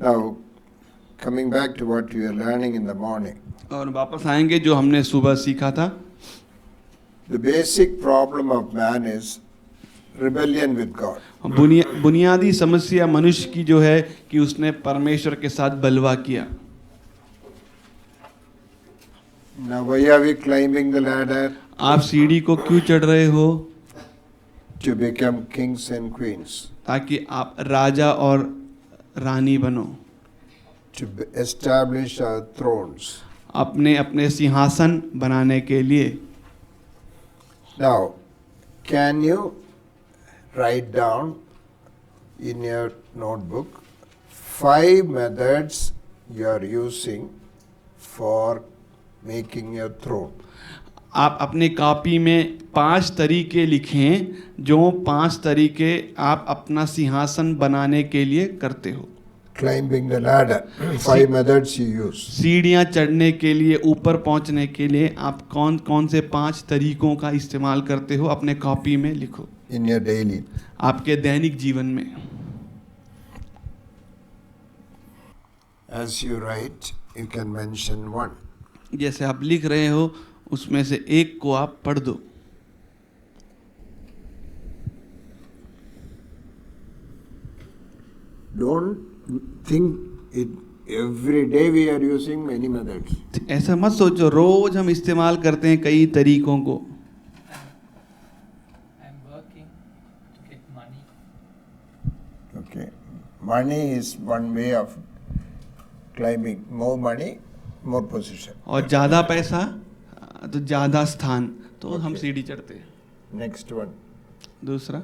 Now, coming back to what we are learning in the morning, और वापस आएंगे जो हमने सुबह सीखा था। the basic problem of man is rebellion with God. बुनियादी समस्या मनुष्य की जो है कि उसने परमेश्वर के साथ बलवा किया। Now, why are we climbing the ladder? आप सीढ़ी को क्यों चढ़ रहे हो? To become kings and queens, ताकि आप राजा और रानी बनो, to establish our thrones. अपने अपने सिंहासन बनाने के लिए। Now, can you write down in your notebook 5 methods you are using for making your throne? आप अपने कॉपी में 5 तरीके लिखें, जो 5 तरीके आप अपना सिंहासन बनाने के लिए करते हो। Climbing the ladder, 5 methods you use. सीढ़ियाँ चढ़ने के लिए, ऊपर पहुँचने के लिए आप कौन कौन से 5 तरीकों का इस्तेमाल करते हो, अपने कॉपी में लिखो। In your daily. आपके दैनिक जीवन में। As you write, you can mention one. जैसे आप लिख रहे हो उसमें से एक को आप पढ़ दो। Don't think it every day we are using many methods. ऐसा मत सोचो रोज हम इस्तेमाल करते हैं कई तरीकों को। I'm working to get money. Okay. Money is one way of climbing. More money, more position. और ज़्यादा पैसा तो ज़्यादा स्थान, तो हम Okay. सीढ़ी चढ़ते हैं। Next one. दूसरा,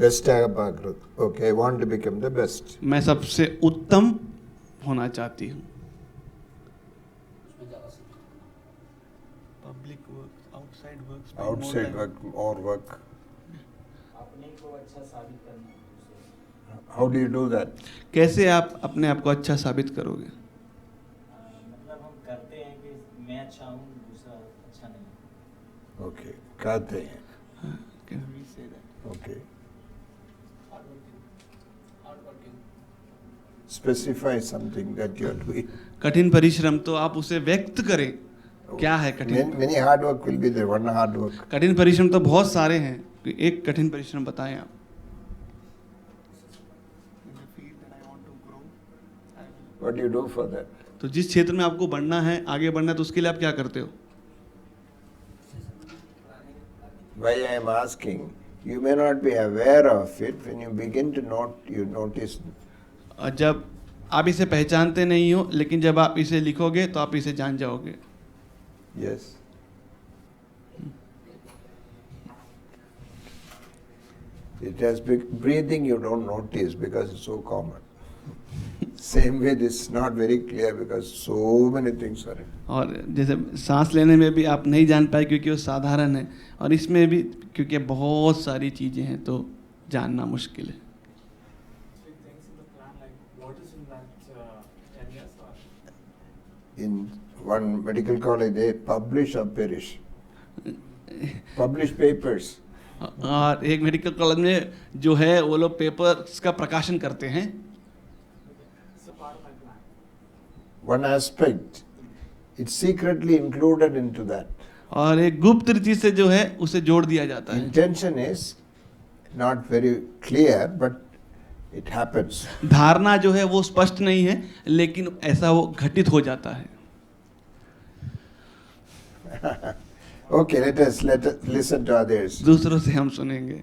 Best Agapagrut. Okay, I want to become the best. मैं सबसे उत्तम होना चाहती हूँ। Public work, outside work, Outside work, more work. अपने को अच्छा साबित करना। How do you do that? कैसे आप अपने आप को अच्छा साबित करोगे? मतलब हम करते हैं कि मैं अच्छा हूँ, दूसरा अच्छा नहीं। Okay. कहते हैं. Can we say that? Okay. Hard working. Specify something that you are doing. कठिन परिश्रम, तो आप उसे व्यक्त करें। क्या है कठिन? Many hard work will be there. One hard work. कठिन परिश्रम तो बहुत सारे हैं, एक कठिन परिश्रम बताएं आप। What do you do for that? तो जिस क्षेत्र में आपको बढ़ना है, आगे बढ़ना है, तो उसके लिए आप क्या करते हो? Why I am asking, you may not be aware of it. When you begin to note, you notice. और जब आप इसे पहचानते नहीं हो, लेकिन जब आप इसे लिखोगे तो आप इसे जान जाओगे। Yes. It has breathing you don't notice because it's so common. Same way this is not very clear because so many things are in. और जैसे सांस लेने में भी आप नहीं जान पाए क्योंकि वो साधारण है, और इसमें भी क्योंकि बहुत सारी चीज़ें हैं तो जानना मुश्किल है। Three things in the plan, like what is in that 10 years or? In one medical college, they publish or perish. Publish papers. और एक मेडिकल कॉलेज में जो है वो लोग पेपर्स का प्रकाशन करते हैं। It's a part of my plan. One aspect, it's secretly included into that. और एक गुप्त रीति से जो है उसे जोड़ दिया जाता है। Intention is not very clear, but it happens. धारणा जो है वो स्पष्ट नहीं है, लेकिन ऐसा वो घटित हो जाता है। Okay, let us listen to others. दूसरों से हम सुनेंगे।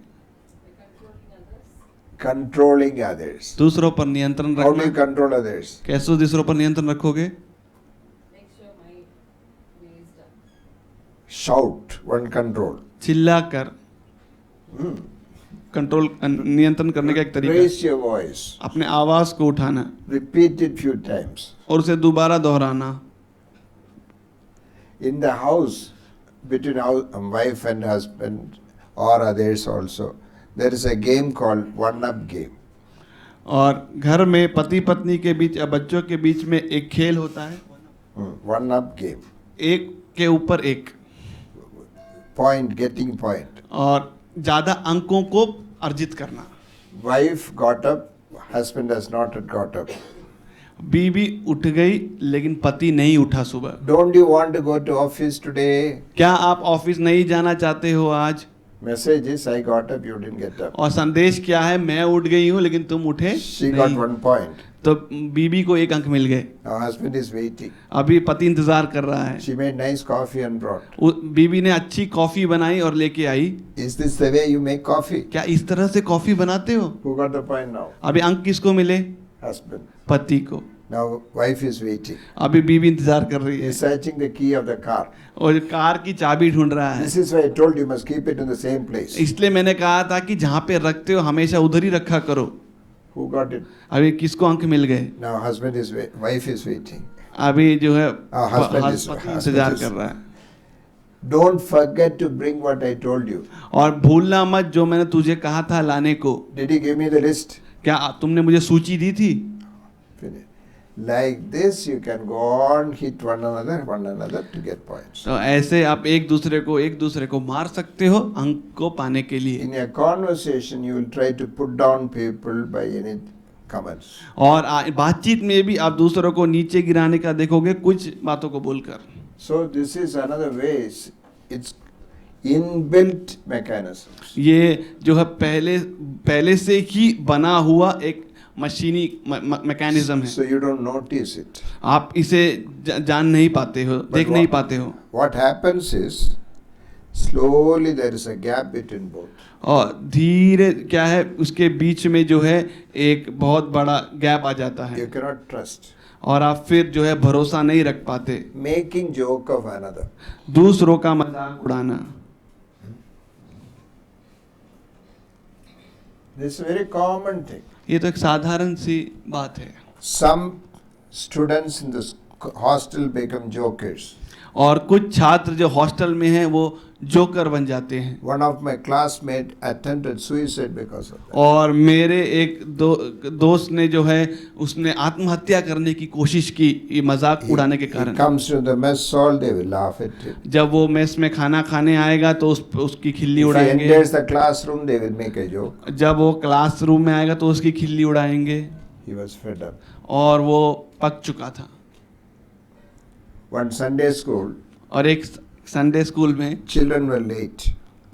Controlling others. दूसरों पर नियंत्रण How do you रखना। control others? कैसे दूसरों पर नियंत्रण रखोगे? Make sure my way is done. Shout, one control. चिल्ला कर कंट्रोल, नियंत्रण करने का एक तरीका है। Raise your voice. अपने आवाज को उठाना Repeat it few times. और उसे दोबारा दोहराना। In the house, between wife and husband or others also, there is a game called one-up game. और घर में पति पत्नी के बीच या बच्चों के बीच में एक खेल होता है, One-up game. एक के ऊपर एक, Point, getting point. और ज़्यादा अंकों को अर्जित करना। Wife got up Husband has not yet got up. बीवी उठ गई लेकिन पति नहीं उठा सुबह। Don't you want to go to office today? क्या आप ऑफिस नहीं जाना चाहते हो आज? Message is, I got up, you didn't get up. और संदेश क्या है? मैं उठ गई हूँ लेकिन तुम उठे She got नहीं। 1 point. तो बीवी को 1 अंक मिल गए। Now husband is waiting. अभी पति इंतजार कर रहा है। She made nice coffee and brought. बीवी ने अच्छी कॉफी बनाई और लेके आई। Is this the way you make coffee? क्या इस तरह से कॉफी बनाते हो? Who got the point now? अभी अंक किसको मिले? Husband. पति को। Now wife is waiting. अभी बीवी इंतजार कर रही He है is searching the key of the car. और कार की चाबी ढूंढ रहा है। This is why I told you must keep it in the same place. इसलिए मैंने कहा था कि जहाँ पे रखते हो हमेशा उधर ही रखा करो। Who got it? अभी किसको अंक मिल गए? Now wife is waiting. अभी जो है husband पति is- इंतजार husband is- कर रहा है। Don't forget to bring what I told you. और भूलना मत जो मैंने तुझे कहा था लाने को। Did he give me the list? क्या तुमने मुझे सूची दी थी? Finish. Like this, you can go on, hit one another to get points. तो ऐसे आप एक दूसरे को मार सकते हो अंक को पाने के लिए। In a conversation, you will try to put down people by any comments. और बातचीत में भी आप दूसरों को नीचे गिराने का देखोगे कुछ बातों को बोलकर। So this is another way. It's inbuilt mechanisms. ये जो है पहले से ही बना हुआ एक मशीनी मैकेनिज्म है। So you don't notice it. आप इसे जान नहीं पाते हो, देख नहीं पाते हो। What happens is, slowly there is a gap between both. और धीरे क्या है उसके बीच में जो है एक बहुत बड़ा गैप आ जाता है You cannot trust. और आप फिर जो है भरोसा नहीं रख पाते। Making joke of another. दूसरों का मजाक उड़ाना, This is a very common thing. ये तो एक साधारण सी बात है। Some students in the hostel become jokers. और कुछ छात्र जो हॉस्टल में हैं वो जोकर बन जाते हैं। One of my classmates attempted suicide because of that. और मेरे एक दोस्त ने जो है उसने आत्महत्या करने की कोशिश की ये मजाक उड़ाने के He कारण। comes to the mess hall, they will laugh at him. जब वो मेस में खाना खाने आएगा तो उसकी खिल्ली If he उड़ाएंगे। enters the classroom, they will make a joke. जब वो क्लासरूम में आएगा तो उसकी खिल्ली उड़ाएंगे। He was fed up. और वो पक चुका था। One Sunday school, और एक संडे स्कूल में children were late.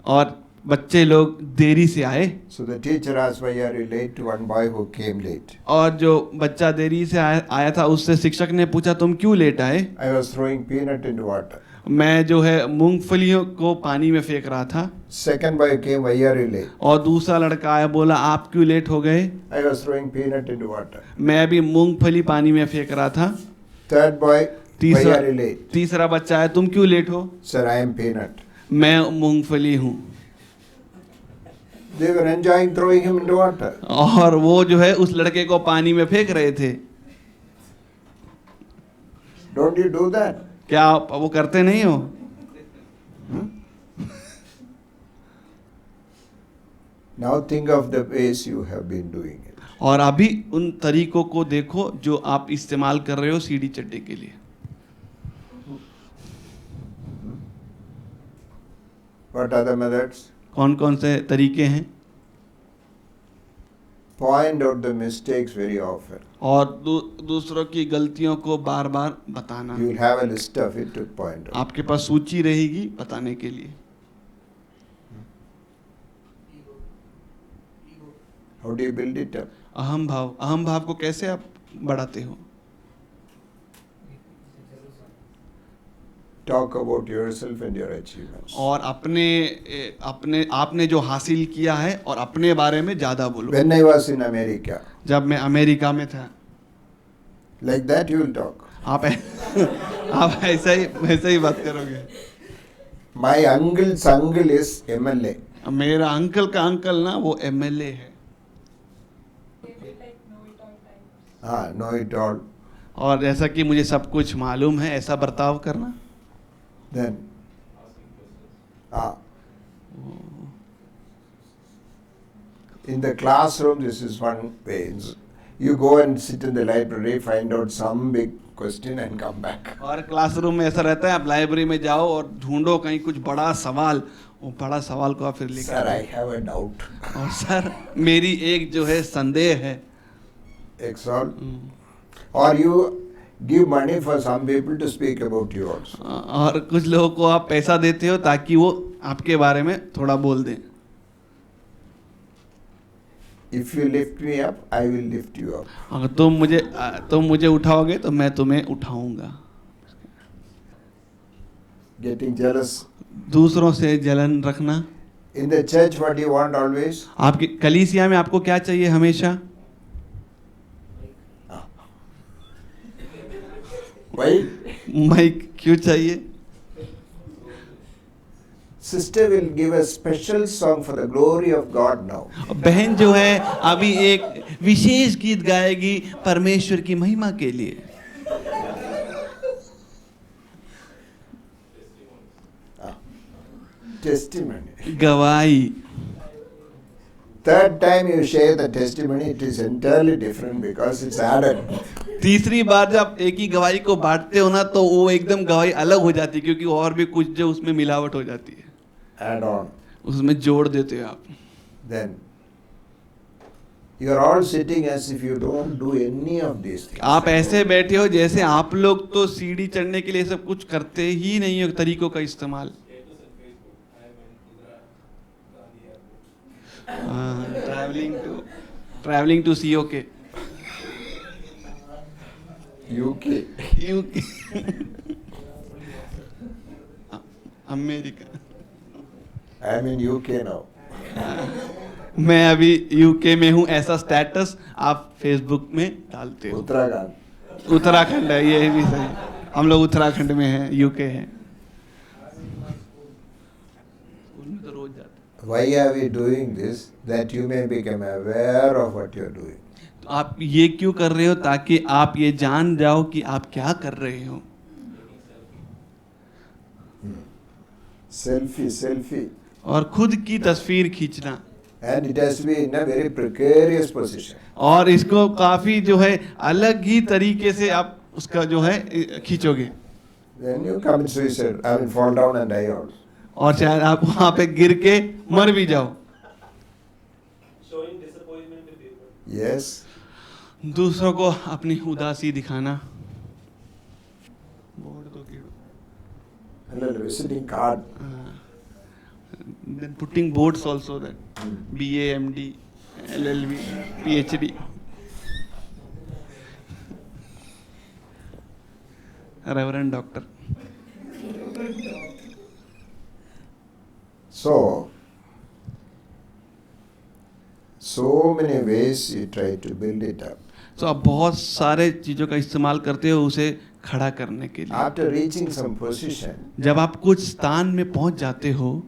और बच्चे लोग देरी से आए। So the teacher asked, why are you late? To one boy who came late. और जो बच्चा देरी से आया था उससे शिक्षक ने पूछा तुम क्यों लेट आए? I was throwing peanut into water. मैं जो है मूंगफलियों को पानी में फेंक रहा था। Second boy came, why are you late? और दूसरा लड़का आया बोला आप क्यों लेट हो गए? I was throwing peanut into water. मैं भी मूंगफली पानी में फेंक रहा था। Third boy, why are you late? तीसरा बच्चा आया तुम क्यों लेट हो? Sir, I am peanut. मैं मूंगफली हूँ। They were enjoying throwing him into water. और वो जो है उस लड़के को पानी में फेंक रहे थे। Don't you do that? क्या आप वो करते नहीं हो? Now think of the ways you have been doing it. और अभी उन तरीकों को देखो जो आप इस्तेमाल कर रहे हो सीढ़ी चढ़ने के लिए। What are the methods? कौन कौन से तरीके हैं? Point out the mistakes very often. और दूसरों की गलतियों को बार बार बताना। You will have a list of it to point out. आपके पास सूची रहेगी बताने के लिए। How do you build it up? अहम भाव को कैसे आप बढ़ाते हो? Talk about yourself and your achievements. और आपने जो हासिल किया है और अपने बारे में ज्यादा बोलो। When I was in America, जब मैं अमेरिका में था like that you will talk. आप ऐसा ही बात करोगे। My uncle's uncle is MLA. मेरा अंकल का अंकल ना वो एमएलए है। Know it all. और जैसा कि मुझे सब कुछ मालूम है ऐसा बर्ताव करना। Then, in the classroom, this is one way. You go and sit in the library, find out some big question and come back. और क्लासरूम में ऐसा रहता है आप लाइब्रेरी में जाओ और ढूंढो कहीं कुछ बड़ा सवाल, वो बड़ा सवाल को आप फिर लेकर Sir, I have a doubt. और सर मेरी एक जो है संदेह है। Exalt. Or you give money for some people to speak about you also. और कुछ लोगों को आप पैसा देते हो ताकि वो आपके बारे में थोड़ा बोल दें. If you lift me up, I will lift you up. अगर तुम मुझे उठाओगे तो मैं तुम्हें उठाऊंगा. Getting jealous. दूसरों से जलन रखना. In the church, what do you want always? आपकी कलीसिया में आपको क्या चाहिए हमेशा? Why? माइक क्यों चाहिए? Sister will give a special song for the glory of God now. बहन जो है अभी एक विशेष गीत गाएगी परमेश्वर की महिमा के लिए. Testimony. गवाही. Third time you share the testimony, it is entirely different because it's added. तीसरी बार जब एक ही गवाही को बांटते हो ना तो वो एकदम गवाही अलग हो जाती है क्योंकि और भी कुछ जो उसमें मिलावट हो जाती है. Add on. उसमें जोड़ देते हो आप. Then you are all sitting as if you don't do any of these things. आप ऐसे बैठे हो जैसे आप लोग तो सीढ़ी चढ़ने के लिए सब कुछ करते ही नहीं हो तरीकों का इस्तेमाल. Travelling to COK. UK. America. I'm in UK now. मैं अभी UK में हूँ ऐसा स्टेटस आप फेसबुक में डालते हो. Uttarakhand. उत्तराखंड है ये भी सही. हम लोग उत्तराखंड में हैं UK है. स्कूल में तो रोज जाते. Why are we doing this? That you may become aware of what you are doing. तो आप ये क्यों कर रहे हो ताकि आप ये जान जाओ कि आप क्या कर रहे हो. Selfie. और खुद की तस्वीर खींचना. And it has to be in a very precarious position. और इसको काफी जो है अलग ही तरीके से आप उसका जो है खींचोगे. Then you commit suicide. I will fall down and die also. और शायद आप वहां पे गिर के मर भी जाओ. Showing disappointment to people. Yes. दूसरों को अपनी उदासी दिखाना. बोर्ड को And a visiting card. then putting boards also that BA, MD, LLB, PhD. Reverend Doctor. So many ways you try to build it up. तो आप बहुत सारे चीज़ों का इस्तेमाल करते हो उसे खड़ा करने के लिए. After reaching some position, जब आप कुछ स्थान में पहुंच जाते हो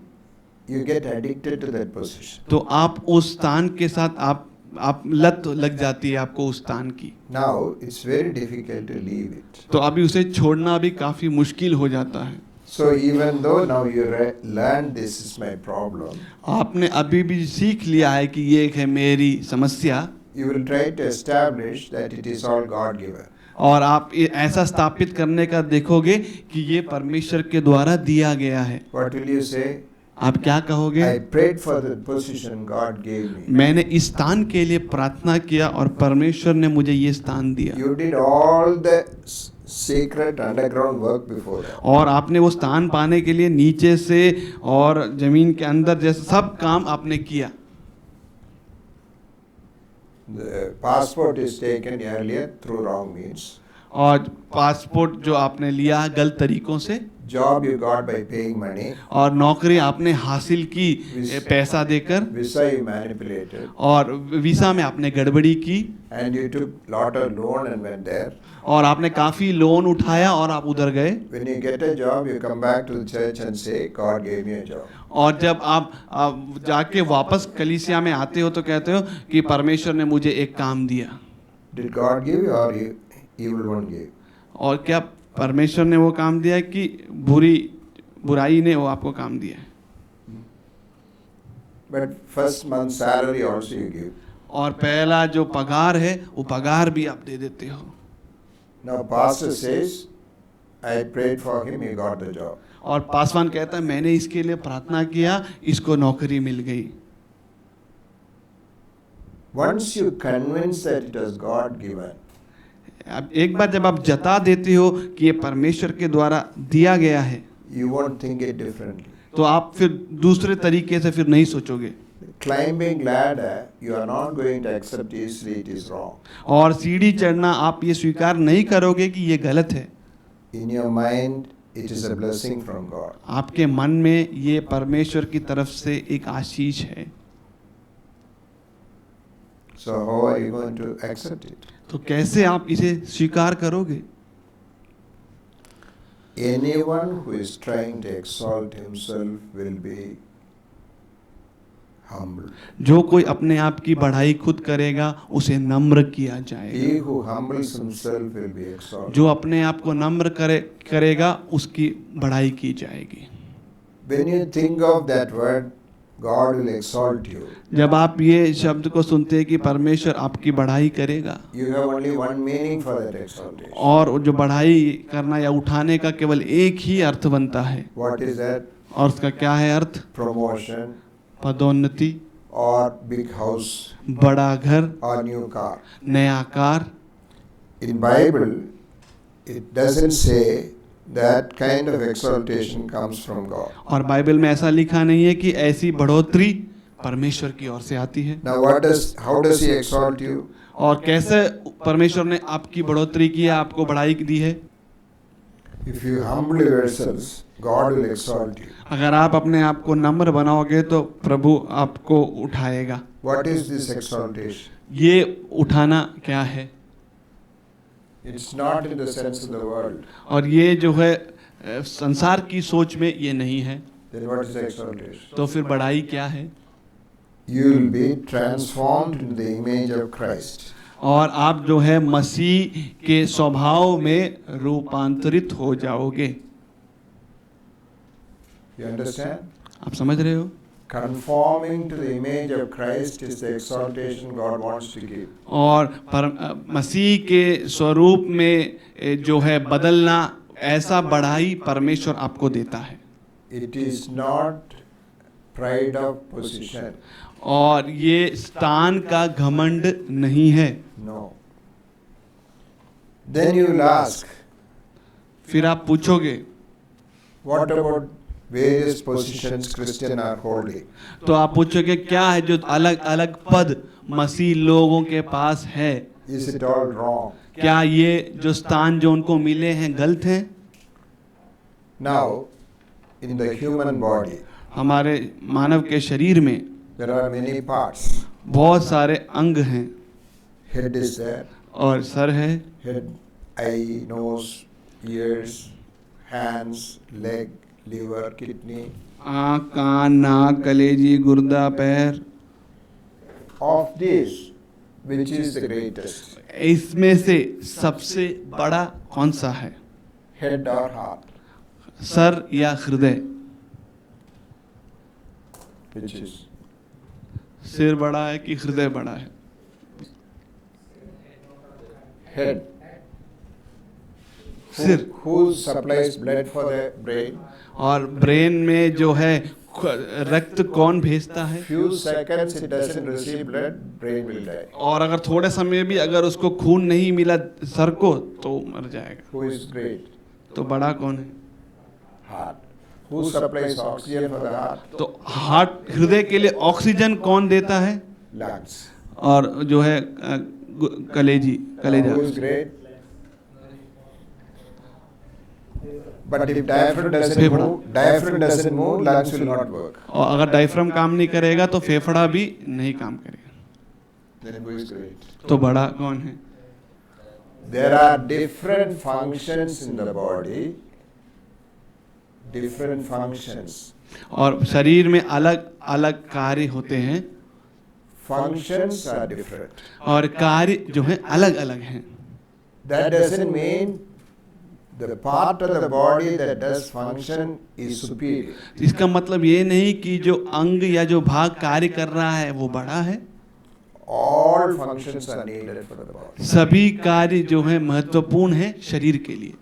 you get addicted to that position. तो आप उस स्थान के साथ आप लत लग जाती है आपको उस स्थान की. Now it's very difficult to leave it. तो अभी उसे छोड़ना भी काफ़ी मुश्किल हो जाता है. So even though now you learn this is my problem, आपने अभी भी सीख लिया है कि ये है मेरी समस्या. you will try to establish that it is all God given. और आप ऐसा स्थापित करने का देखोगे कि ये परमेश्वर के द्वारा दिया गया है. What will you say? आप क्या कहोगे? I prayed for the position God gave me. मैंने इस स्थान के लिए प्रार्थना किया और परमेश्वर ने मुझे ये स्थान दिया. You did all the secret underground work before that. और आपने वो स्थान पाने के लिए नीचे से और जमीन के अंदर जैसे सब काम आपने किया. The passport is taken earlier through wrong means. और पासपोर्ट जो आपने लिया गलत तरीकों से. Job you got by paying money. और नौकरी आपने हासिल की पैसा देकर. Visa you manipulated. और वीसा में आपने गड़बड़ी की. And you took lot of loan and went there. और आपने काफी लोन उठाया और आप उधर गए. When you get a job, you come back to the church and say, God gave me a job. और जब आप जाके वापस कलीसिया में आते हो तो कहते हो कि परमेश्वर ने मुझे एक काम दिया. Did God give you or evil one gave? और क्या परमेश्वर ने वो काम दिया कि बुराई ने वो आपको काम दिया है. But first month salary also you give. और पहला जो पगार है वो पगार भी आप दे देते हो. Now pastor says, I prayed for him, he got the job. और पासवान कहता है मैंने इसके लिए प्रार्थना किया, इसको नौकरी मिल गई. Once you convince that it was God given, अब एक बार जब आप जता देते हो कि ये परमेश्वर के द्वारा दिया गया है, you won't think it differently. तो आप फिर दूसरे तरीके से फिर नहीं सोचोगे। Climbing ladder, you are not going to accept easily it is wrong. और सीढ़ी चढ़ना आप ये स्वीकार नहीं करोगे कि ये गलत है। In your mind, it is a blessing from God. आपके मन में ये परमेश्वर की तरफ से एक आशीष है। So how are you going to accept it? तो कैसे आप इसे स्वीकार करोगे? Anyone who is trying to exalt himself will be humble. जो कोई अपने आप की बढ़ाई खुद करेगा उसे नम्र किया जाएगा। He who humbles himself will be exalted. जो अपने आप को नम्र करेगा उसकी बढ़ाई की जाएगी। When you think of that word, God will exalt you. जब आप ये शब्द को सुनते हैं कि परमेश्वर आपकी बढ़ाई करेगा, You have only one meaning for that exaltation. और जो बढ़ाई करना या उठाने का केवल एक ही अर्थ बनता है। What is that? और उसका क्या है अर्थ? Promotion पदोन्नति, or big house बड़ा घर, or new car. नया car. In Bible, it doesn't say that kind of exaltation comes from God. और बाइबल में ऐसा लिखा नहीं है कि ऐसी बढ़ोतरी परमेश्वर की ओर से आती है। Now how does he exalt you? और कैसे परमेश्वर ने आपकी बढ़ोतरी की है, आपको बढ़ाई दी है? If you humble yourselves, God will exalt you. अगर आप अपने आप को नम्र बनाओगे तो प्रभु आपको उठाएगा। What is this exaltation? ये उठाना क्या है? It's not in the sense of the world. और ये जो है संसार की सोच में ये नहीं है। Then what is exaltation? तो फिर बढ़ाई क्या है? You will be transformed into the image of Christ. और आप जो है मसीह के स्वभाव में रूपांतरित हो जाओगे। You understand? आप समझ रहे हो? Conforming to the image of Christ is the exaltation God wants to give. और मसीह के स्वरूप में जो है बदलना, ऐसा बढ़ाई परमेश्वर आपको देता है। It is not pride of position. और ये स्थान का घमंड नहीं है। No. Then you will ask, फिर आप पूछोगे, what about various positions Christian are holding? तो आप पूछोगे क्या है जो अलग अलग पद मसीह लोगों के पास है? Is it all wrong? क्या ये जो स्थान जो उनको मिले हैं गलत हैं? Now, in the human body, हमारे मानव के शरीर में there are many parts. बहुत सारे अंग हैं। Head is there. और सर है, Head, eye, nose, ears, hands, leg, liver, kidney. आँख, कान, नाक, कलेजी, गुर्दा, पैर। Of these, which is the greatest? इसमें से सबसे बड़ा कौन सा है? Head or heart? सर या हृदय? Which is? सिर बड़ा है कि हृदय बड़ा है? Head. सिर। Who supplies blood for the brain? और ब्रेन में जो है रक्त कौन भेजता है? Few seconds it doesn't receive blood, brain will die. और अगर थोड़े समय भी अगर उसको खून नहीं मिला सर को तो मर जाएगा। Who is great? तो बड़ा कौन है? Heart. Who supplies oxygen for the heart? तो हार्ट, हृदय के लिए ऑक्सीजन कौन देता है? Lungs. और जो है कलेजी, कलेजा। Who is great? But if diaphragm doesn't move, lungs will not work. और अगर डायफ्राम काम नहीं करेगा तो फेफड़ा भी नहीं काम करेगा। Then who is great? तो बड़ा कौन है? There are different functions in the body. Different functions. और शरीर में अलग अलग कार्य होते हैं। Functions are different. और कार्य जो है अलग अलग हैं। That doesn't mean the part of the body that does function is superior. इसका मतलब ये नहीं कि जो अंग या जो भाग कार्य कर रहा है वो बड़ा है। All functions are needed for the body. सभी कार्य जो है महत्वपूर्ण है शरीर के लिए।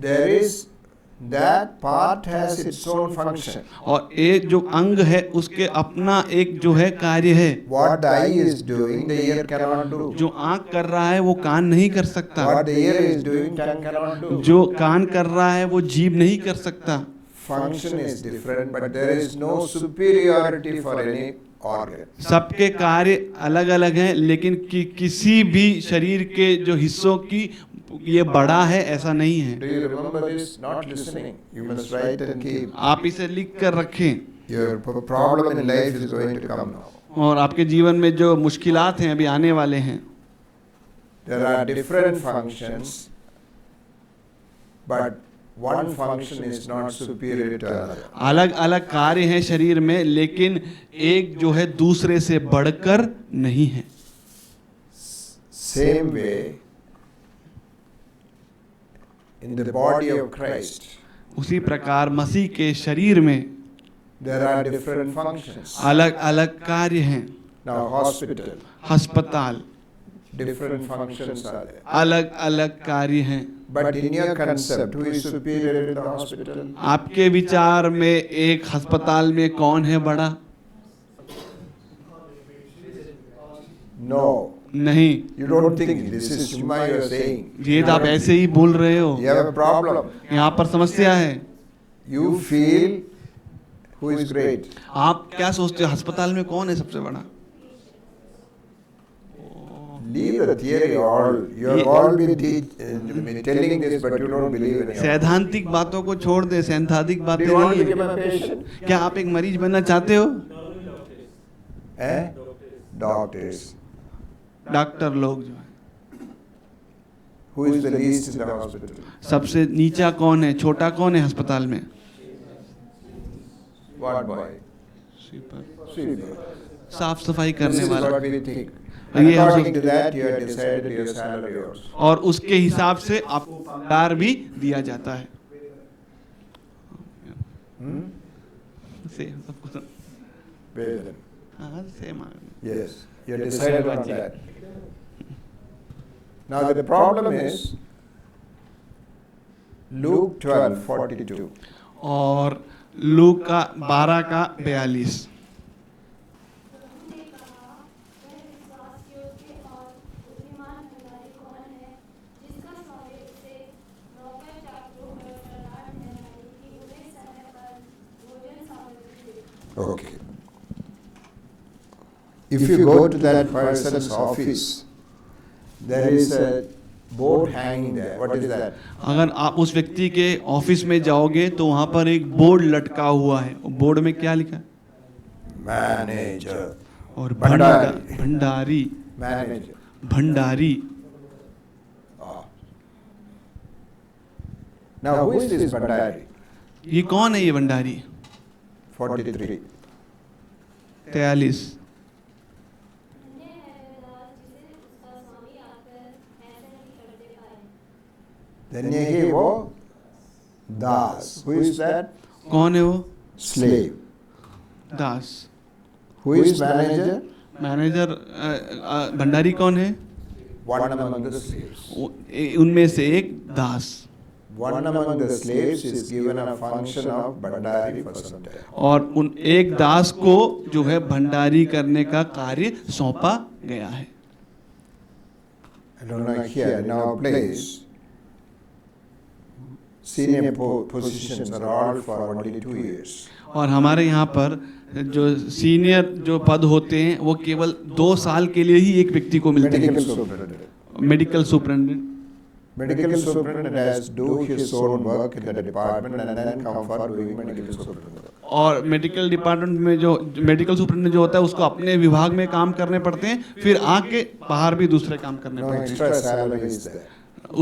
There is that part has its own function. और एक जो अंग है उसके अपना एक जो है कार्य है. What the eye is doing, the ear cannot do. जो आँख कर रहा है वो कान नहीं कर सकता. What the ear is doing, tongue cannot do. जो कान कर रहा है वो जीभ नहीं कर सकता. Function is different, but there is no superiority for any organ. सबके कार्य अलग अलग हैं, लेकिन किसी भी शरीर के जो हिस्सों की ये बड़ा है ऐसा नहीं है. Do you remember this? Not listening. You must write and keep. आप इसे लिख कर रखें. Your problem in life is going to come now. और आपके जीवन में जो मुश्किलात हैं अभी आने वाले हैं. There are different functions, but one function is not superior to another. अलग अलग कार्य हैं शरीर में, लेकिन एक जो है दूसरे से बढ़कर नहीं है. Same way, in the body of Christ, उसी प्रकार मसीह के शरीर में there are different functions. अलग अलग कार्य हैं. Now, hospital, अस्पताल different functions are there. अलग अलग कार्य हैं. But in your concept, who is superior to the hospital? आपके विचार में एक अस्पताल में कौन है बड़ा? No. नहीं. You don't think this is Shuma you are saying. ये तो आप ऐसे ही बोल रहे हो. You have a problem. यहाँ पर समस्या है. You feel who is great. आप क्या सोचते हो अस्पताल में कौन है सबसे बड़ा? Leave the theory all. You have all been telling this, but you don't believe in it. सैद्धांतिक बातों को छोड़ दे, सैद्धांतिक Do बातें you want to नहीं become है. a patient? क्या आप एक मरीज बनना चाहते हो? Eh? Doctors. डॉक्टर लोग जो है. Who is the least in the hospital? सबसे नीचा कौन है, छोटा कौन है अस्पताल में? What boy? स्वीपर. Sweeper. साफ सफाई This करने is वाला. what we think. ये हम According सोचते to that, you have decided your salary also. और उसके हिसाब से आपको पगार भी दिया जाता है. Hmm? सेम सबको. Vedan. हाँ same. Yes, you have decided on that. Now the problem is Luke 12:42. और लूक का 12 का 42. Okay. If you go to that person's office, there is a board hanging there. What is that? अगर आप उस व्यक्ति के office में जाओगे तो वहाँ पर एक बोर्ड लटका हुआ है. बोर्ड में क्या लिखा है? Manager. और Bhandari. Bhandari. Manager. Bhandari. Ah. Now who is this Bhandari? ये कौन है ये भंडारी? 43. 43. धन्य है वो दास. Who is that? कौन है वो? Slave. Das. Who is manager? Manager. Bhandari कौन है? One among the slaves. उनमें से एक दास. One among the slaves is given a function of Bhandari for some time. और उन एक दास को जो है भंडारी करने का कार्य सौंपा गया है. I don't know here in our place. Senior positions are all for only 2 years. और हमारे यहाँ पर जो सीनियर जो पद होते हैं वो केवल 2 साल के लिए ही एक व्यक्ति को मिलते Medical हैं. superintendent. Medical superintendent. Medical superintendent has to do his own work in the department and then come for doing medical superintendent. और मेडिकल डिपार्टमेंट में जो मेडिकल सुपरिटेंडेंट जो होता है उसको अपने विभाग में काम करने पड़ते हैं, फिर आके बाहर भी दूसरे काम करने No पड़ते extra salary is there. हैं.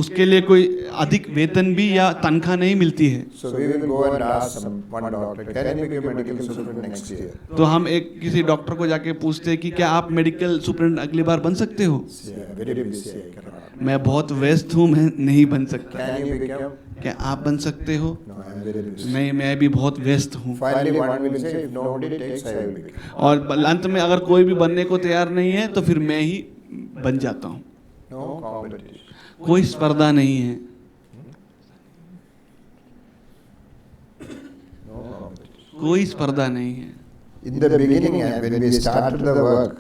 उसके लिए कोई अधिक वेतन भी या तनख्वाह नहीं मिलती है. So we will go and ask one doctor, can you become medical superintendent next year? तो हम एक किसी डॉक्टर को जाके पूछते हैं कि क्या आप मेडिकल सुपरिटेंडेंट अगली बार बन सकते हो? Yeah, very busy, I cannot. मैं बहुत व्यस्त हूँ, मैं नहीं बन सकता. Can you become? क्या आप बन सकते हो? No, I am very busy. नहीं, मैं भी बहुत व्यस्त हूँ. Finally, one will say, if nobody takes, I will become. और अंत में अगर कोई भी बनने को तैयार नहीं है तो फिर मैं ही बन जाता हूँ. No competition. कोई स्पर्धा नहीं है. कोई स्पर्धा नहीं है। In the beginning, when we started the work,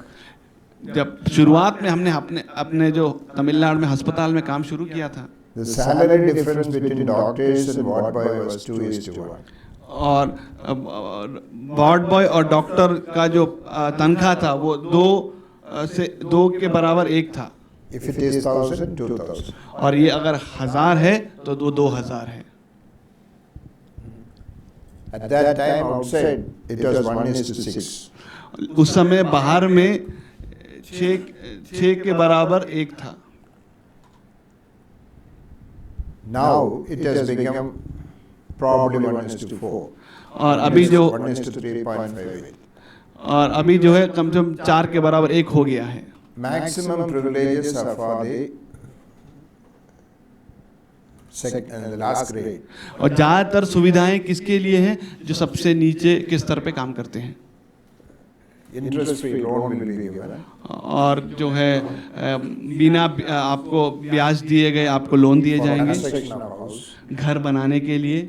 जब शुरुआत में हमने अपने अपने जो तमिलनाडु में अस्पताल में काम शुरू किया था, the salary difference between doctors and ward boy was 2:1. और वार्ड बॉय और डॉक्टर का जो तनख्वाह था वो 2 के बराबर 1 था। If it is 1,000, 2,000. और ये अगर 1000 है तो 2,000 है। At that time outside, it was 1:6. उस समय बाहर में 6 के बराबर 1 था। Now it has become probably 1:4. और अभी जो 1:3.58. और अभी जो है कम से कम 4 के बराबर 1 हो गया है। Maximum privileges are for the the last grade. और ज़्यादातर सुविधाएं किसके लिए हैं? जो सबसे नीचे के स्तर पे काम करते हैं। Interest-free loan will be given. और जो है बिना आपको ब्याज दिए गए आपको लोन दिए For जाएंगे construction of house. घर बनाने के लिए।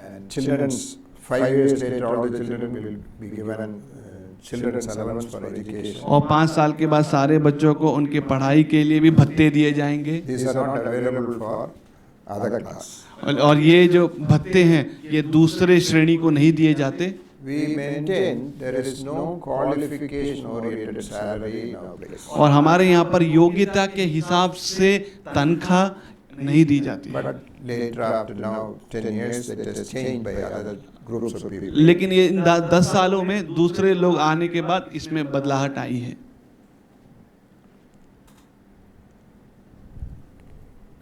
And children's 5 years later, all the children will be given children's allowance for education. और 5 साल के बाद सारे बच्चों को उनके पढ़ाई के लिए भी भत्ते दिए जाएंगे। These are not available for other class. और ये जो भत्ते हैं ये दूसरे श्रेणी को नहीं दिए जाते। We maintain there is no qualification oriented salary in our place. और हमारे यहाँ पर योग्यता के हिसाब से तनख्वाह नहीं दी जाती। But later, after now 10 years, it has changed by other groups of people. लेकिन ये 10 सालों में दूसरे लोग आने के बाद इसमें बदलाहट आई है।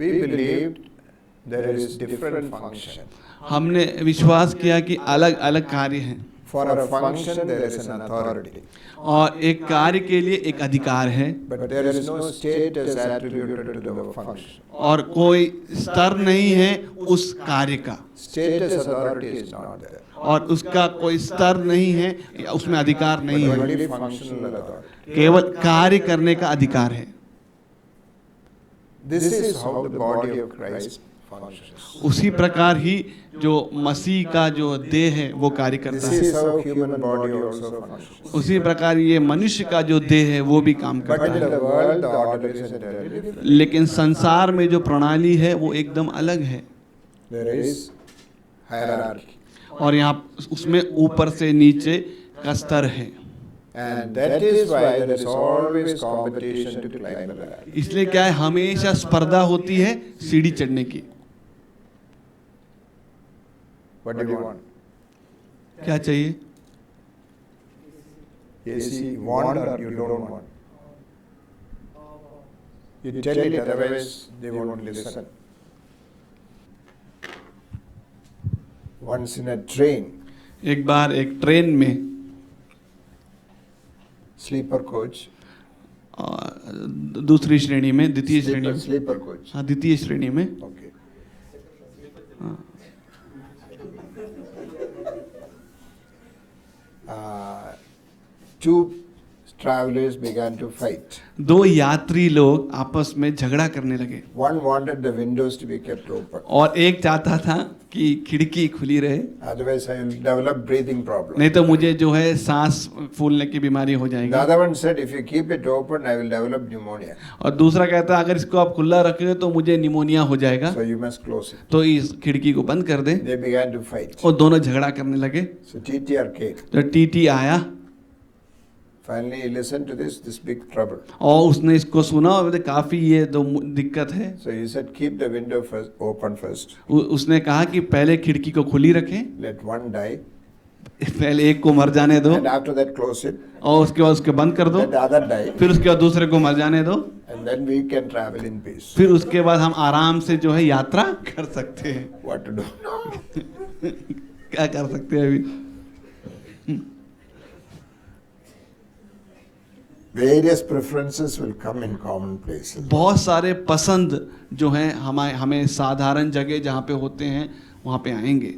We believed there is different function. हमने विश्वास किया कि अलग अलग कार्य हैं For a function, there is an authority. और एक कार्य के लिए एक अधिकार है But there is no status attributed to the function. और कोई स्तर नहीं है उस कार्य का Status authority is not there. और उसका कोई स्तर नहीं है उसमें अधिकार नहीं But है only functional authority. केवल कार्य करने का अधिकार है। This is how the body of Christ functions. उसी प्रकार ही जो मसीह का जो देह है वो कार्य This करता है। is how human body also functions. उसी प्रकार ये मनुष्य का जो देह है वो भी काम But करता in है। the world, the order is entirely different. लेकिन संसार में जो प्रणाली है वो एकदम अलग है There is hierarchy. और यहाँ उसमें ऊपर से नीचे का स्तर है। And that is why there is always competition to climb the ladder. इसलिए क्या है हमेशा स्पर्धा होती है सीढ़ी चढ़ने की। What do you want? क्या चाहिए? AC, you want or you don't want? You tell it, otherwise they won't listen. Once in a train, एक बार एक ट्रेन में sleeper coach, दूसरी श्रेणी में द्वितीय श्रेणी में sleeper coach. हाँ द्वितीय श्रेणी में Okay. Two travelers began to fight. 2 यात्री लोग आपस में झगड़ा करने लगे One wanted the windows to be kept open. और एक चाहता था कि खिड़की खुली रहे, Otherwise, I will develop breathing problem. नहीं तो मुझे जो है सांस फूलने की बीमारी हो The जाएगी। other one said, if you keep it open, I will develop pneumonia. और दूसरा कहता है अगर इसको आप खुला रखोगे तो मुझे निमोनिया हो जाएगा, So you must close it. तो इस खिड़की को बंद कर दे। They began to fight. और दोनों झगड़ा करने लगे। So TTR came. तो टीटी आया Finally, he listened to this big trouble. और उसने इसको सुना और बोले काफी ये तो दिक्कत है। So he said, keep the window first, open first. उसने कहा कि पहले खिड़की को खुली रखें, Let one die. पहले एक को मर जाने दो And after that, close it. और उसके बाद उसके बंद कर दो, Let the other die. फिर उसके बाद दूसरे को मर जाने दो, And then we can travel in peace. फिर उसके बाद हम आराम से जो है यात्रा कर सकते हैं। What to do? क्या कर सकते हैं अभी? Various preferences will come in common places. बहुत सारे पसंद जो हैं हमें साधारण जगह जहाँ पे होते हैं वहाँ पे आएंगे।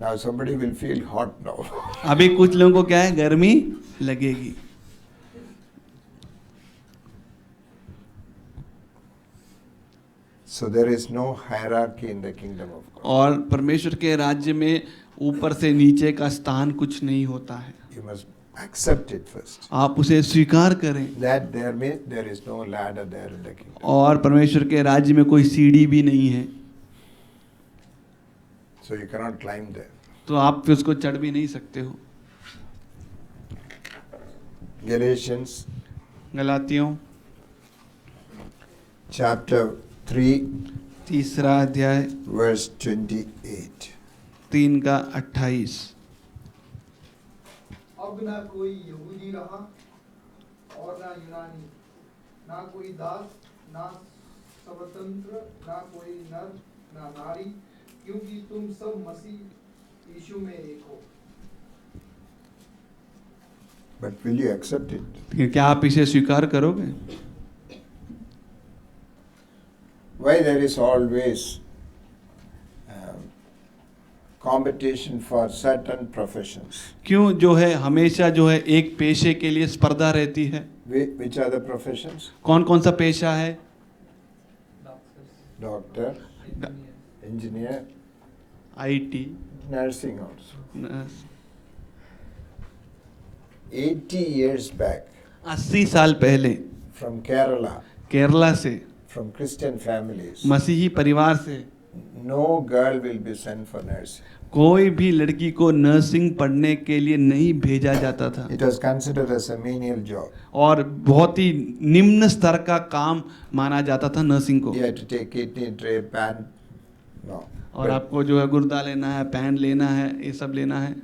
Now somebody will feel hot now. अभी कुछ लोगों को क्या है गर्मी लगेगी। So there is no hierarchy in the kingdom of God. और परमेश्वर के राज्य में ऊपर से नीचे का स्थान कुछ नहीं होता है, You must accept it first. आप उसे स्वीकार करें. That there is no ladder there in the kingdom. और परमेश्वर के राज्य में कोई सीढ़ी भी नहीं है, So you cannot climb there. तो आप फिर उसको चढ़ भी नहीं सकते हो. Galatians गलातियों chapter 3 तीसरा अध्याय verse 28. 3 का 28. अब ना कोई यहूदी रहा और ना यूनानी, ना कोई दास ना स्वतंत्र, ना कोई नर ना नारी, क्योंकि तुम सब मसीह यीशु में एक हो. But will you accept it? क्या आप इसे स्वीकार करोगे? Why there is always competition for certain professions? क्यों जो है हमेशा जो है एक पेशे के लिए स्पर्धा रहती है? Which are the professions? कौन कौन सा पेशा है? Doctor, engineer, IT, nursing also. 80 years back, 80 साल पहले from Kerala, केरला से, from Christian families, मसीही परिवार से no girl will be sent for nursing. कोई भी लड़की को नर्सिंग पढ़ने के लिए नहीं भेजा जाता था, It was considered as a menial job. और बहुत ही निम्न स्तर का काम माना जाता था नर्सिंग को. You had to take kidney drip and no. और आपको जो है गुर्दा लेना है, पैन लेना है, ये सब लेना है.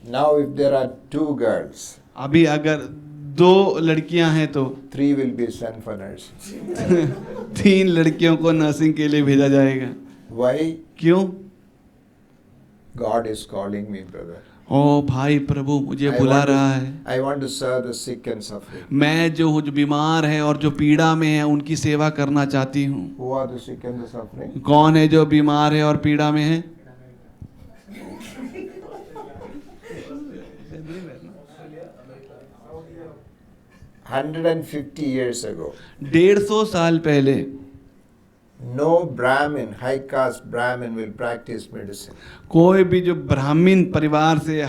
Now if there are 2 girls, अभी अगर 2 लड़कियां हैं तो 3 will be sent for nursing. 3 लड़कियों को नर्सिंग के लिए भेजा जाएगा. Why? क्यों? God is calling me, brother. ओ भाई, प्रभु मुझे बुला रहा है. I want to serve the sick and suffering. मैं जो बीमार है और जो पीड़ा में है उनकी सेवा करना चाहती हूँ. Who are the sick and the suffering? कौन है जो बीमार है और पीड़ा में है? 150 years ago, 150 साल पहले no Brahmin, high caste Brahmin will practice medicine. कोई भी जो ब्राह्मण परिवार से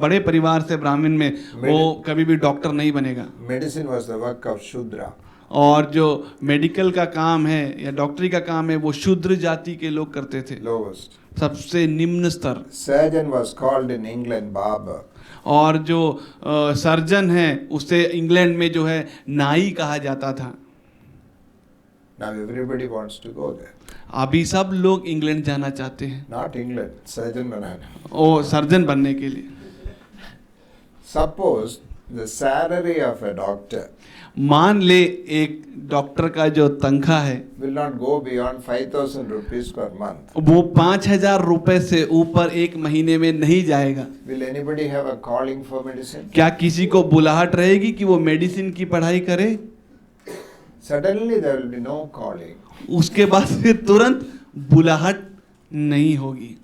बड़े परिवार से ब्राह्मण में वो कभी भी डॉक्टर नहीं बनेगा. Medicine was the work of Shudra. और जो मेडिकल का काम है या डॉक्टरी का काम है वो शूद्र जाति के लोग करते थे, Lowest. सबसे निम्न स्तर. Surgeon was called in England barber. और जो सर्जन है उसे इंग्लैंड में जो है नाई कहा जाता था. Now everybody wants to go there. अभी सब लोग इंग्लैंड जाना चाहते हैं, Not England, surgeon banana. ओ सर्जन बनने के लिए. Suppose the salary of a doctor मान ले एक डॉक्टर का जो तनख्वाह है will not go beyond 5,000 rupees per month. वो 5,000 रुपए से ऊपर एक महीने में नहीं जाएगा. Will anybody have a calling for medicine? क्या किसी को बुलाहट रहेगी कि वो मेडिसिन की पढ़ाई करे? Suddenly there will be no calling. उसके बाद फिर तुरंत बुलाहट नहीं होगी.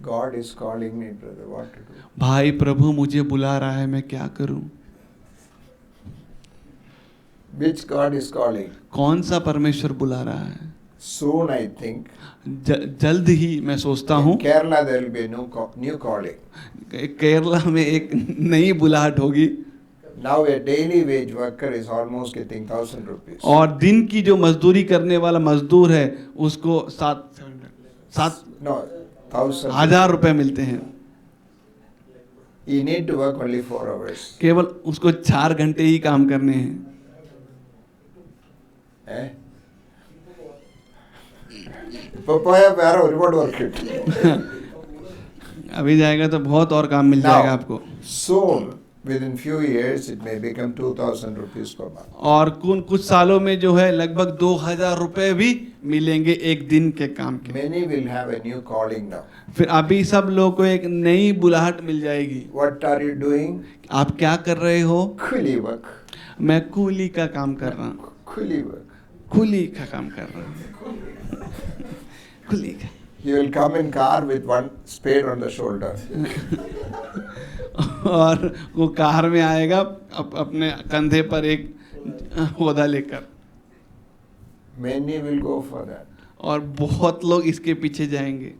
God is calling me, brother, what to do? भाई, प्रभु मुझे बुला रहा है, मैं क्या करूं? Which God is calling? कौन सा परमेश्वर बुला रहा है? Soon I think जल्द ही मैं सोचता हूँ in Kerala there will be a new calling. Kerala में एक नई बुलाहट होगी. Now a daily wage worker is almost getting 1,000 rupees. और दिन की जो मजदूरी करने वाला मजदूर है उसको 7,000 रुपए मिलते हैं. You need to work only 4 hours. केवल उसको 4 घंटे ही काम करने हैं. വേറെ ഒരുപാട് വർക്ക് കിട്ടും. अभी जाएगा तो बहुत और काम मिल जाएगा आपको. Soon, within few years, it may become 2,000 rupees per month. और कुछ सालों में जो है लगभग 2,000 रुपए भी मिलेंगे एक दिन के काम के. Many will have a new calling now. फिर अभी सब लोगों को एक नई बुलाहट मिल जाएगी. What are you doing? आप क्या कर रहे हो? Kuli work. मैं कूली का काम कर रहा हूँ. Kuli work. कूली का काम कर रहा हूँ. कूली का. You will come in car with one spade on the shoulder. और वो कार में आएगा अपने कंधे पर एक होदा लेकर. Many will go for that. और बहुत लोग इसके पीछे जाएंगे।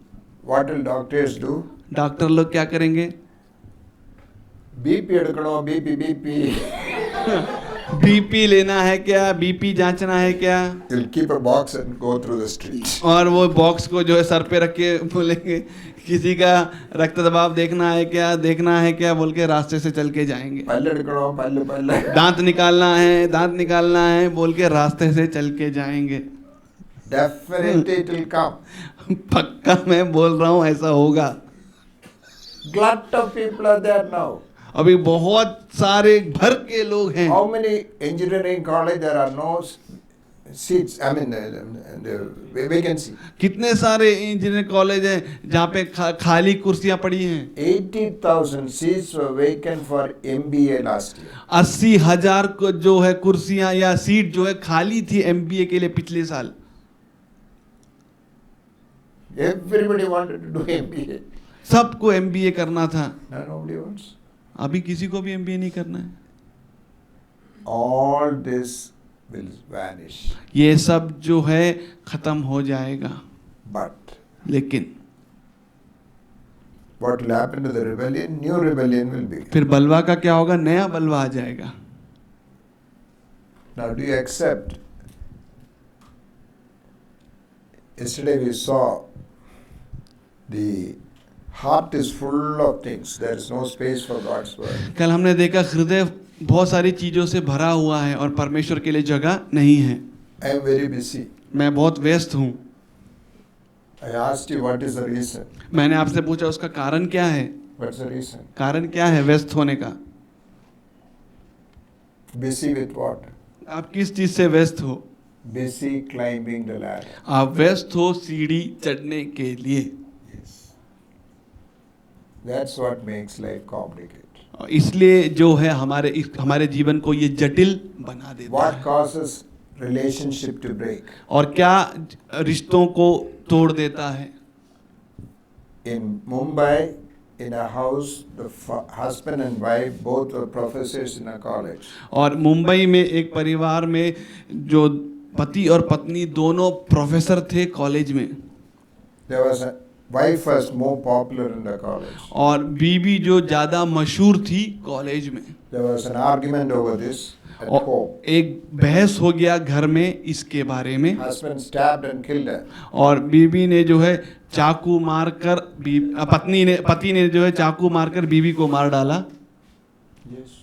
What will doctors do? Doctor लोग क्या करेंगे? BP edukano, BP. बीपी लेना है क्या, बीपी जांचना है क्या? You'll keep a box and go through the street. और वो बॉक्स को जो है सर पे रख के बोलेंगे किसी का रक्त दबाव देखना है क्या बोल के रास्ते से चल के जाएंगे। Palle edukano, palle. दांत निकालना है बोल के रास्ते से चल के जाएंगे। Definitely it will come. पक्का मैं बोल रहा हूँ ऐसा होगा। Glut of people are there now. अभी बहुत सारे भर के लोग हैं। How many engineering college there are no seats? I mean, the vacancy. कितने सारे इंजीनियरिंग कॉलेज हैं जहाँ पे खाली कुर्सियाँ पड़ी हैं। 80,000 seats were vacant for MBA last year. 80,000 को जो है कुर्सियाँ या सीट जो है खाली थी MBA के लिए पिछले साल। Everybody wanted to do MBA. सबको MBA करना था। No, nobody wants. अभी किसी को भी MBA नहीं करना है। All this will vanish. ये सब जो है खत्म हो जाएगा। But लेकिन what will happen to the rebellion? New rebellion will begin. फिर बलवा का क्या होगा? नया बलवा आ जाएगा। Now, do you accept? Yesterday we saw the heart is full of things. There is no space for God's word. कल हमने देखा हृदय बहुत सारी चीजों से भरा हुआ है और परमेश्वर के लिए जगह नहीं है। I am very busy. मैं बहुत व्यस्त हूँ। I asked you what is the reason. मैंने आपसे पूछा उसका कारण क्या है? What's the reason? कारण क्या है व्यस्त होने का? Busy with what? आप किस चीज से व्यस्त हो? Busy climbing the ladder. आप व्यस्त हो सीढ़ी चढ़ने के लिए। Yes. That's what makes life complicated. और इसलिए जो है हमारे जीवन को ये जटिल बना देता What है। causes relationship to break? और क्या रिश्तों को तोड़ देता है? In Mumbai, in a house, the husband and wife both were professors in a college. और मुंबई में एक परिवार में जो पति और पत्नी दोनों प्रोफेसर थे कॉलेज में। There was a wife was more popular in the college. और बीवी जो ज़्यादा मशहूर थी कॉलेज में। There was an argument over this at और home. एक बहस हो गया घर में इसके बारे में। Husband stabbed and killed her. और बीवी ने जो है चाकू मारकर पति ने जो है चाकू मारकर बीवी को मार डाला। Yes.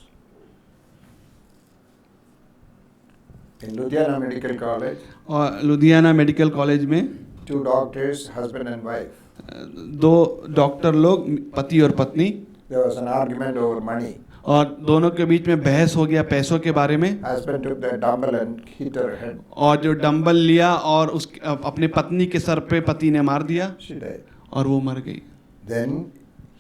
In Ludhiana Medical College, और लुधियाना मेडिकल कॉलेज में 2 doctors, husband and wife. 2 doctor लोग पति और पत्नी। There was an argument over money. और दोनों के बीच में बहस हो गया पैसों के बारे में। Husband took the dumbbell and hit her head. और जो डंबल लिया और अपने पत्नी के सर पे पति ने मार दिया She died. और वो मर गई। Then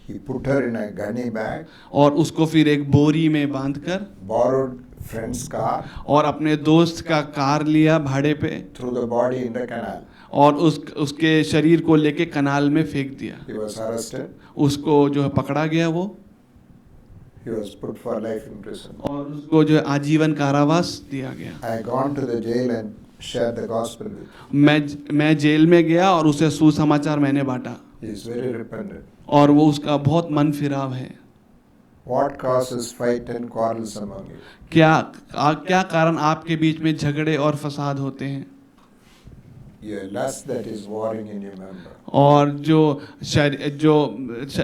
he put her in a gunny bag, और उसको फिर एक बोरी में बांधकर borrowed friend's car, और अपने दोस्त का कार लिया भाड़े पे threw the body in the canal. और उसके शरीर को लेके कनाल में फेंक दिया। He was arrested. उसको जो है पकड़ा गया वो He was put for life in prison. और उसको जो है आजीवन कारावास दिया गया। I gone to the jail and shared the gospel with him. मैं जेल में गया और उसे सुसमाचार मैंने बांटा। He is very repentant. और वो उसका बहुत मन फिराव है। What causes fight and quarrels among you? क्या कारण आपके बीच में झगड़े और फसाद होते हैं? Your lust that is warring in your member. और जो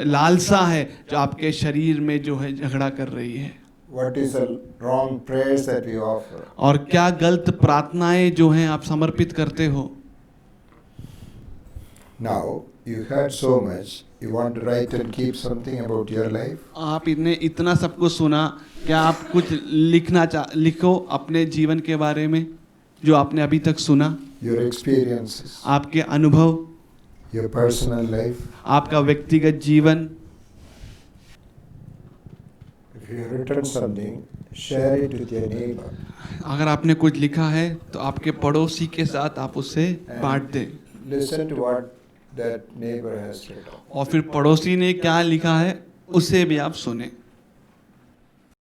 लालसा है जो आपके शरीर में जो है झगड़ा कर रही है। What is the wrong prayers that we offer? और क्या गलत प्रार्थनाएं जो हैं आप समर्पित करते हो? Now, you heard so much. You want to write and keep something about your life? आप इतना सब कुछ सुना, क्या आप कुछ लिखो अपने जीवन के बारे में जो आपने अभी तक सुना? Your experiences, आपके अनुभव, your personal life. आपका व्यक्तिगत जीवन। If you have written something, share it with your neighbor. अगर आपने कुछ लिखा है तो आपके पड़ोसी के साथ आप उससे बांट दें। Listen to what that neighbor has written. और फिर पड़ोसी ने क्या लिखा है उसे भी आप सुने।